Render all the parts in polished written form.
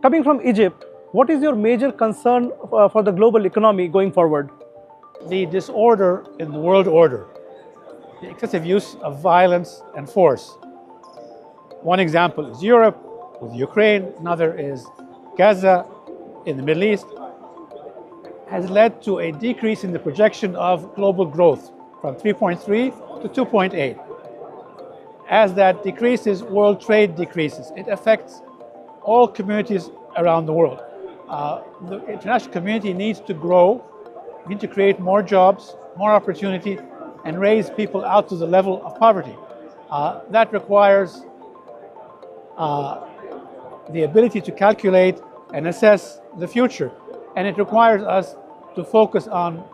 Coming from Egypt, what is your major concern for the global economy going forward? The disorder in the world order, the excessive use of violence and force. One example is Europe with Ukraine, another is Gaza in the Middle East, has led to a decrease in the projection of global growth from 3.3 to 2.8. As that decreases, world trade decreases. It affects all communities around the world. The international community needs to grow, needs to create more jobs, more opportunity, and raise people out to the level of poverty. That requires the ability to calculate and assess the future. And it requires us to focus on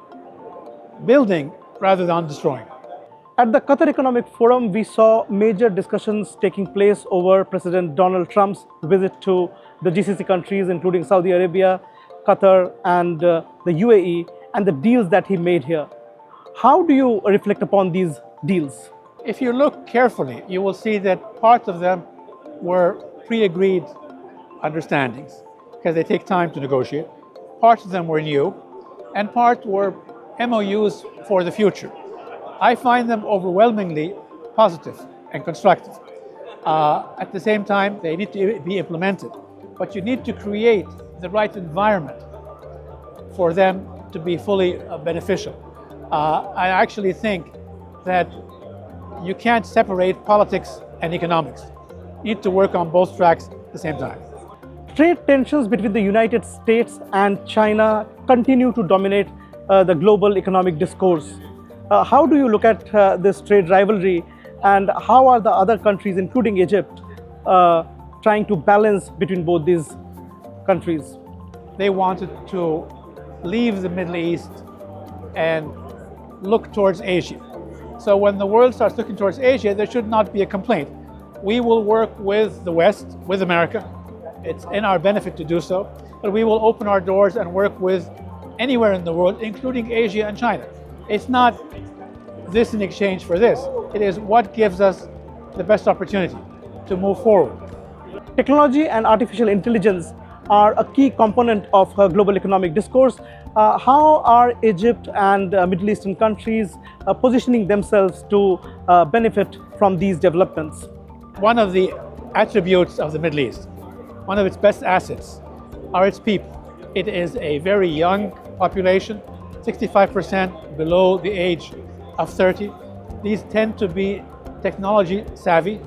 building rather than destroying. At the Qatar Economic Forum, we saw major discussions taking place over President Donald Trump's visit to the GCC countries, including Saudi Arabia, Qatar, and the UAE, and the deals that he made here. How do you reflect upon these deals? If you look carefully, you will see that part of them were pre-agreed understandings, because they take time to negotiate. Parts of them were new, and part were MOUs for the future. I find them overwhelmingly positive and constructive. At the same time, they need to be implemented, but you need to create the right environment for them to be fully beneficial. I actually think that you can't separate politics and economics. You need to work on both tracks at the same time. Trade tensions between the United States and China continue to dominate the global economic discourse. How do you look at this trade rivalry, and how are the other countries, including Egypt, trying to balance between both these countries? They wanted to leave the Middle East and look towards Asia. So when the world starts looking towards Asia, there should not be a complaint. We will work with the West, with America. It's in our benefit to do so, but we will open our doors and work with anywhere in the world, including Asia and China. It's not this in exchange for this. It is what gives us the best opportunity to move forward. Technology and artificial intelligence are a key component of global economic discourse. How are Egypt and Middle Eastern countries positioning themselves to benefit from these developments? One of the attributes of the Middle East, one of its best assets, are its people. It is a very young population, 65% below the age of 30. These tend to be technology savvy.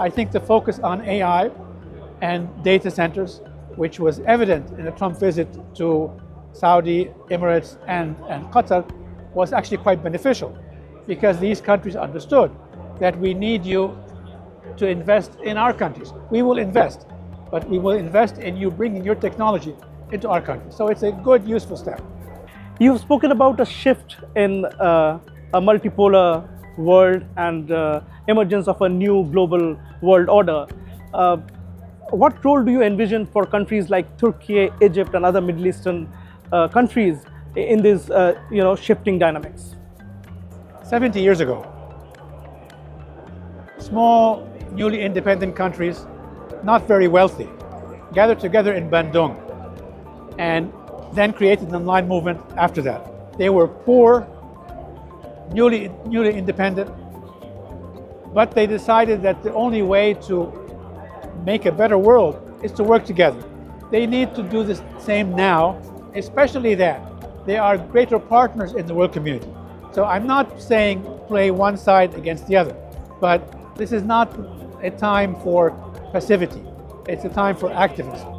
I think the focus on AI and data centers, which was evident in the Trump visit to Saudi, Emirates, and Qatar, was actually quite beneficial, because these countries understood that we need you to invest in our countries. We will invest, but we will invest in you bringing your technology into our country. So it's a good, useful step. You've spoken about a shift in a multipolar world and emergence of a new global world order. What role do you envision for countries like Turkey, Egypt, and other Middle Eastern countries in these shifting dynamics? 70 years ago, small, newly independent countries, not very wealthy, gathered together in Bandung and then created an online movement after that. They were poor, newly independent, but they decided that the only way to make a better world is to work together. They need to do the same now, especially that they are greater partners in the world community. So I'm not saying play one side against the other, but this is not a time for passivity. It's a time for activism.